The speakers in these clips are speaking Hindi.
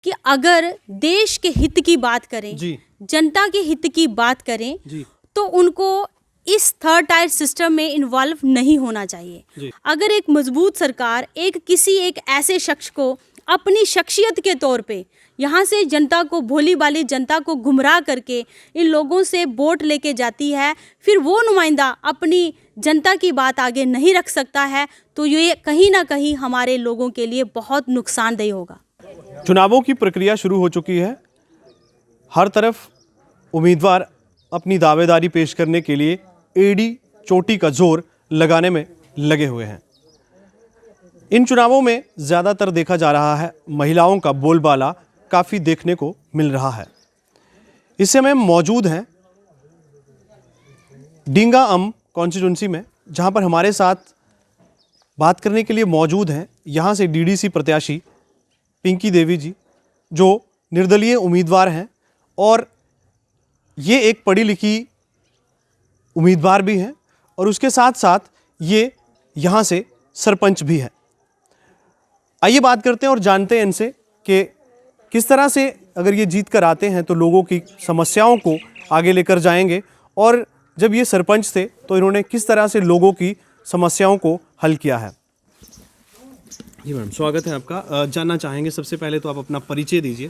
कि अगर देश के हित की बात करें, जी जनता के हित की बात करें, जी तो उनको इस थर्ड टायर सिस्टम में इन्वॉल्व नहीं होना चाहिए। जी अगर एक मजबूत सरकार किसी एक ऐसे शख्स को अपनी शख्सियत के तौर पे यहाँ से जनता को, भोली भाली जनता को गुमराह करके इन लोगों से वोट लेके जाती है, फिर वो नुमाइंदा अपनी जनता की बात आगे नहीं रख सकता है, तो ये कहीं ना कहीं हमारे लोगों के लिए बहुत नुकसानदेह होगा। चुनावों की प्रक्रिया शुरू हो चुकी है। हर तरफ उम्मीदवार अपनी दावेदारी पेश करने के लिए एड़ी चोटी का जोर लगाने में लगे हुए हैं। इन चुनावों में ज़्यादातर देखा जा रहा है महिलाओं का बोलबाला काफ़ी देखने को मिल रहा है। इस समय मौजूद हैं डींगा अम कॉन्स्टिट्यूंसी में, जहां पर हमारे साथ बात करने के लिए मौजूद हैं यहां से डीडीसी प्रत्याशी पिंकी देवी जी, जो निर्दलीय उम्मीदवार हैं और ये एक पढ़ी लिखी उम्मीदवार भी हैं और उसके साथ साथ ये यहाँ से सरपंच भी हैं। आइए बात करते हैं और जानते हैं इनसे कि किस तरह से अगर ये जीत कर आते हैं तो लोगों की समस्याओं को आगे लेकर जाएंगे, और जब ये सरपंच थे तो इन्होंने किस तरह से लोगों की समस्याओं को हल किया है। जी मैडम, स्वागत है आपका। जानना चाहेंगे सबसे पहले तो आप अपना परिचय दीजिए।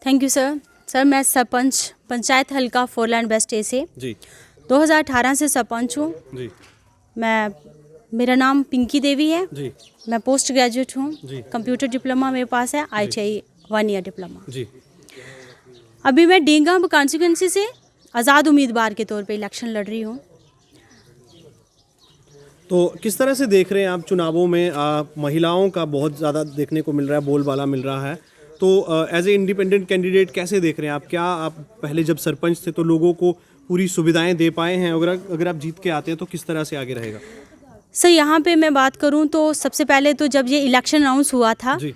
Thank you sir. सर, मैं सरपंच पंचायत हल्का फोरलैंड वेस्ट ए से जी 2018 से सरपंच हूँ। जी मेरा नाम पिंकी देवी है। जी मैं पोस्ट ग्रेजुएट हूँ। जी। कंप्यूटर डिप्लोमा मेरे पास है, ITI 1 ईयर डिप्लोमा। जी अभी मैं डींगा कॉन्स्टिट्यूंसी से आज़ाद उम्मीदवार के तौर पे इलेक्शन लड़ रही हूँ। तो किस तरह से देख रहे हैं आप चुनावों में महिलाओं का बहुत ज़्यादा देखने को मिल रहा है, बोलबाला मिल रहा है, तो एज ए इंडिपेंडेंट कैंडिडेट कैसे देख रहे हैं आप? क्या आप पहले जब सरपंच थे तो लोगों को पूरी सुविधाएं दे पाए हैं? अगर आप जीत के आते हैं तो किस तरह से आगे रहेगा? सर, यहाँ पे मैं बात करूँ तो सबसे पहले तो जब ये इलेक्शन अनाउंस हुआ था जी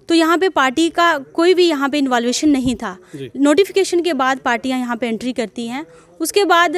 तो यहाँ पे पार्टी का कोई भी यहाँ पे इन्वॉल्वेशन नहीं था। नोटिफिकेशन के बाद पार्टियाँ यहाँ पे एंट्री करती हैं, उसके बाद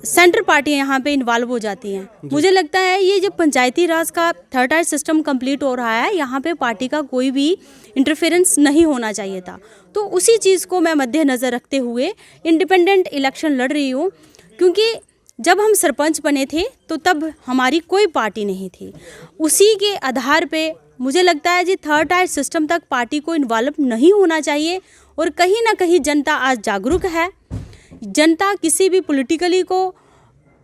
सेंटर पार्टियाँ यहाँ पे इन्वॉल्व हो जाती हैं। मुझे लगता है ये जब पंचायती राज का थर्ड टायर सिस्टम कंप्लीट हो रहा है, यहाँ पे पार्टी का कोई भी इंटरफेरेंस नहीं होना चाहिए था। तो उसी चीज़ को मैं मद्देनज़र रखते हुए इंडिपेंडेंट इलेक्शन लड़ रही हूँ, क्योंकि जब हम सरपंच बने थे तो तब हमारी कोई पार्टी नहीं थी। उसी के आधार पे मुझे लगता है जी थर्ड टायर सिस्टम तक पार्टी को इन्वॉल्व नहीं होना चाहिए, और कहीं ना कहीं जनता आज जागरूक है। जनता किसी भी पॉलिटिकली को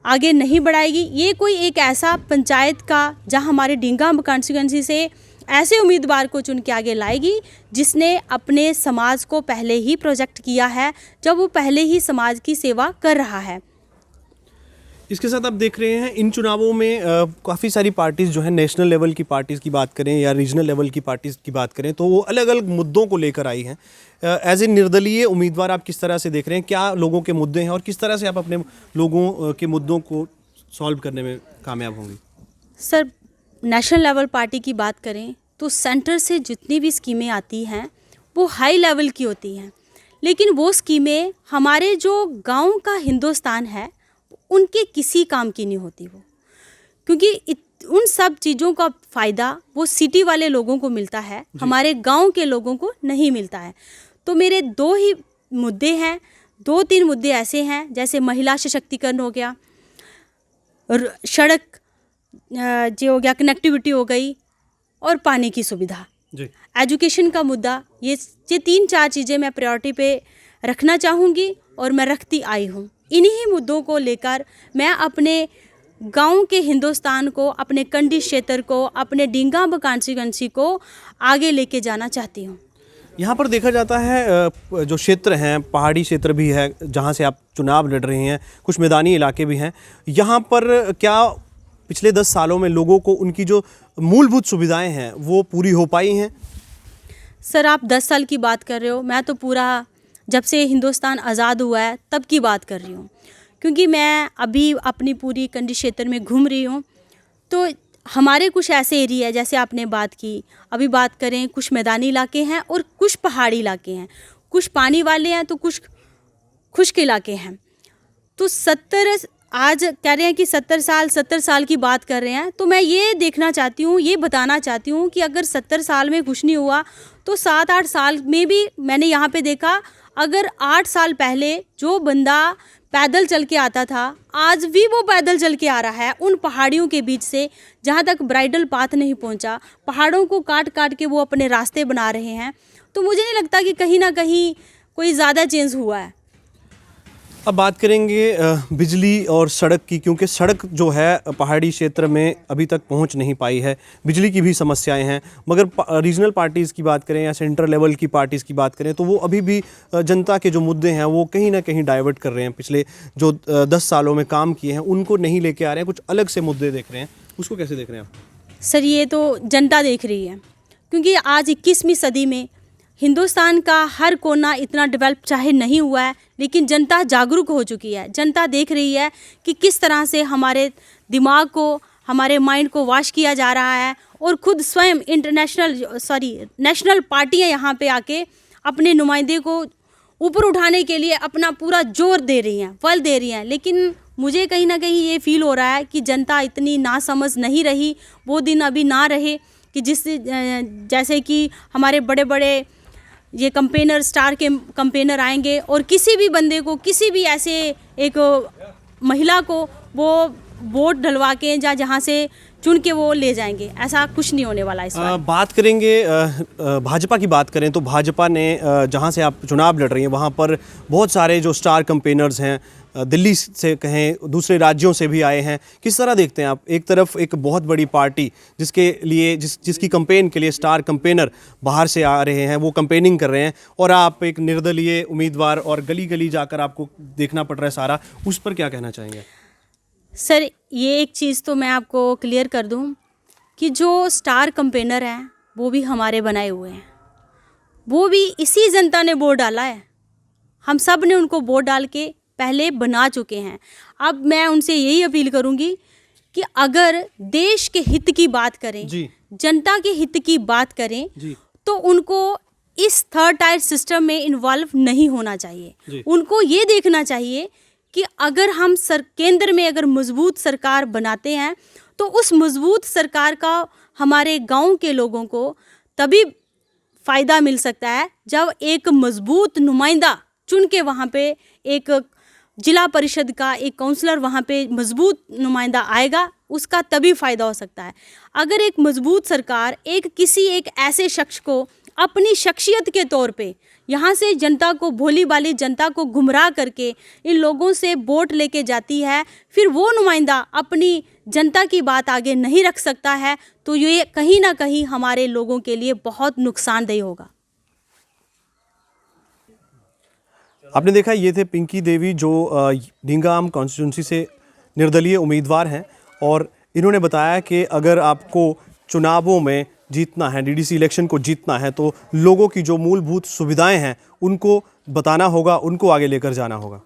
आगे नहीं बढ़ाएगी। ये कोई एक ऐसा पंचायत का जहां हमारे डींगा कॉन्स्टिट्यूंसी से ऐसे उम्मीदवार को चुन के आगे लाएगी जिसने अपने समाज को पहले ही प्रोजेक्ट किया है, जब वो पहले ही समाज की सेवा कर रहा है। इसके साथ आप देख रहे हैं इन चुनावों में काफ़ी सारी पार्टीज़ जो है, नेशनल लेवल की पार्टीज़ की बात करें या रीजनल लेवल की पार्टीज़ की बात करें, तो वो अलग अलग मुद्दों को लेकर आई हैं। एज ए निर्दलीय उम्मीदवार आप किस तरह से देख रहे हैं? क्या लोगों के मुद्दे हैं और किस तरह से आप अपने लोगों के मुद्दों को सॉल्व करने में कामयाब होंगी? सर, नेशनल लेवल पार्टी की बात करें तो सेंटर से जितनी भी स्कीमें आती हैं वो हाई लेवल की होती हैं, लेकिन वो स्कीमें हमारे जो गांव का हिंदुस्तान है उनके किसी काम की नहीं होती वो, क्योंकि उन सब चीज़ों का फ़ायदा वो सिटी वाले लोगों को मिलता है, हमारे गांव के लोगों को नहीं मिलता है। तो मेरे दो ही मुद्दे हैं, 2-3 मुद्दे ऐसे हैं, जैसे महिला सशक्तिकरण हो गया, सड़क जो हो गया, कनेक्टिविटी हो गई, और पानी की सुविधा, एजुकेशन का मुद्दा। ये 3-4 चीज़ें मैं प्रायोरिटी पे रखना चाहूँगी और मैं रखती आई हूँ। इन्हीं मुद्दों को लेकर मैं अपने गांव के हिंदुस्तान को, अपने कंडी क्षेत्र को, अपने डींगा कॉन्स्टिट्यूंसी को आगे लेके जाना चाहती हूँ। यहाँ पर देखा जाता है जो क्षेत्र हैं, पहाड़ी क्षेत्र भी है जहाँ से आप चुनाव लड़ रहे हैं, कुछ मैदानी इलाके भी हैं। यहाँ पर क्या पिछले 10 सालों में लोगों को उनकी जो मूलभूत सुविधाएं हैं वो पूरी हो पाई हैं? सर, आप 10 साल की बात कर रहे हो, मैं तो पूरा जब से हिंदुस्तान आज़ाद हुआ है तब की बात कर रही हूँ, क्योंकि मैं अभी अपनी पूरी कंडी क्षेत्र में घूम रही हूँ। तो हमारे कुछ ऐसे एरिया है, जैसे आपने बात की, अभी बात करें, कुछ मैदानी इलाके हैं और कुछ पहाड़ी इलाके हैं, कुछ पानी वाले हैं तो कुछ खुश्क इलाके हैं। तो आज कह रहे हैं कि 70 साल की बात कर रहे हैं, तो मैं ये देखना चाहती हूँ, ये बताना चाहती हूँ कि अगर 70 साल में कुछ नहीं हुआ तो 7-8 साल में भी मैंने यहाँ पे देखा, अगर 8 साल पहले जो बंदा पैदल चल के आता था, आज भी वो पैदल चल के आ रहा है उन पहाड़ियों के बीच से, जहाँ तक ब्राइडल पाथ नहीं पहुँचा। पहाड़ों को काट काट के वो अपने रास्ते बना रहे हैं। तो मुझे नहीं लगता कि कहीं ना कहीं कोई ज़्यादा चेंज हुआ है। अब बात करेंगे बिजली और सड़क की, क्योंकि सड़क जो है पहाड़ी क्षेत्र में अभी तक पहुंच नहीं पाई है। बिजली की भी समस्याएं हैं, मगर रीजनल पार्टीज़ की बात करें या सेंट्रल लेवल की पार्टीज़ की बात करें तो वो अभी भी जनता के जो मुद्दे हैं वो कहीं ना कहीं डाइवर्ट कर रहे हैं। पिछले जो 10 सालों में काम किए हैं उनको नहीं लेके आ रहे हैं, कुछ अलग से मुद्दे देख रहे हैं। उसको कैसे देख रहे हैं आप? सर, ये तो जनता देख रही है, क्योंकि आज 21वीं सदी में हिंदुस्तान का हर कोना इतना डेवलप चाहे नहीं हुआ है, लेकिन जनता जागरूक हो चुकी है। जनता देख रही है कि किस तरह से हमारे दिमाग को, हमारे माइंड को वॉश किया जा रहा है, और खुद स्वयं नेशनल पार्टियां यहाँ पे आके अपने नुमाइंदे को ऊपर उठाने के लिए अपना पूरा जोर दे रही हैं, बल दे रही हैं। लेकिन मुझे कहीं ना कहीं ये फील हो रहा है कि जनता इतनी नासमझ नहीं रही, वो दिन अभी ना रहे कि जैसे कि हमारे बड़े बड़े ये कंपेनर, स्टार के कंपेनर आएंगे और किसी भी बंदे को, किसी भी ऐसे एक महिला को वो वोट डलवा के या जहाँ से चुन के वो ले जाएंगे। ऐसा कुछ नहीं होने वाला इस बार। बात करेंगे भाजपा की बात करें तो भाजपा ने जहाँ से आप चुनाव लड़ रही हैं वहाँ पर बहुत सारे जो स्टार कैंपेनर्स हैं, दिल्ली से कहें, दूसरे राज्यों से भी आए हैं। किस तरह देखते हैं आप? एक तरफ एक बहुत बड़ी पार्टी जिसके लिए जिसकी कैंपेन के लिए स्टार कैंपेनर बाहर से आ रहे हैं, वो कैंपेनिंग कर रहे हैं, और आप एक निर्दलीय उम्मीदवार और गली गली जाकर आपको देखना पड़ रहा है सारा, उस पर क्या कहना चाहेंगे? सर, ये एक चीज़ तो मैं आपको क्लियर कर दूं कि जो स्टार कैंपेनर हैं वो भी हमारे बनाए हुए हैं, वो भी इसी जनता ने वोट डाला है। हम सब ने उनको वोट डाल के पहले बना चुके हैं। अब मैं उनसे यही अपील करूंगी कि अगर देश के हित की बात करें, जनता के हित की बात करें, तो उनको इस थर्ड टायर सिस्टम में इन्वॉल्व नहीं होना चाहिए। उनको ये देखना चाहिए कि अगर हम केंद्र में अगर मजबूत सरकार बनाते हैं तो उस मजबूत सरकार का हमारे गांव के लोगों को तभी फ़ायदा मिल सकता है जब एक मजबूत नुमाइंदा चुन के वहाँ पे एक जिला परिषद का एक काउंसलर वहाँ पे मजबूत नुमाइंदा आएगा, उसका तभी फ़ायदा हो सकता है। अगर एक मजबूत सरकार किसी एक ऐसे शख्स को अपनी शख्सियत के तौर पे यहाँ से जनता को, भोली भाली जनता को गुमराह करके इन लोगों से वोट लेके जाती है, फिर वो नुमाइंदा अपनी जनता की बात आगे नहीं रख सकता है, तो ये कहीं ना कहीं हमारे लोगों के लिए बहुत नुकसानदेह होगा। आपने देखा, ये थे पिंकी देवी जो ढींगाम कॉन्स्टिट्यूंसी से निर्दलीय उम्मीदवार हैं, और इन्होंने बताया कि अगर आपको चुनावों में जीतना है, डीडीसी इलेक्शन को जीतना है, तो लोगों की जो मूलभूत सुविधाएं हैं उनको बताना होगा, उनको आगे लेकर जाना होगा।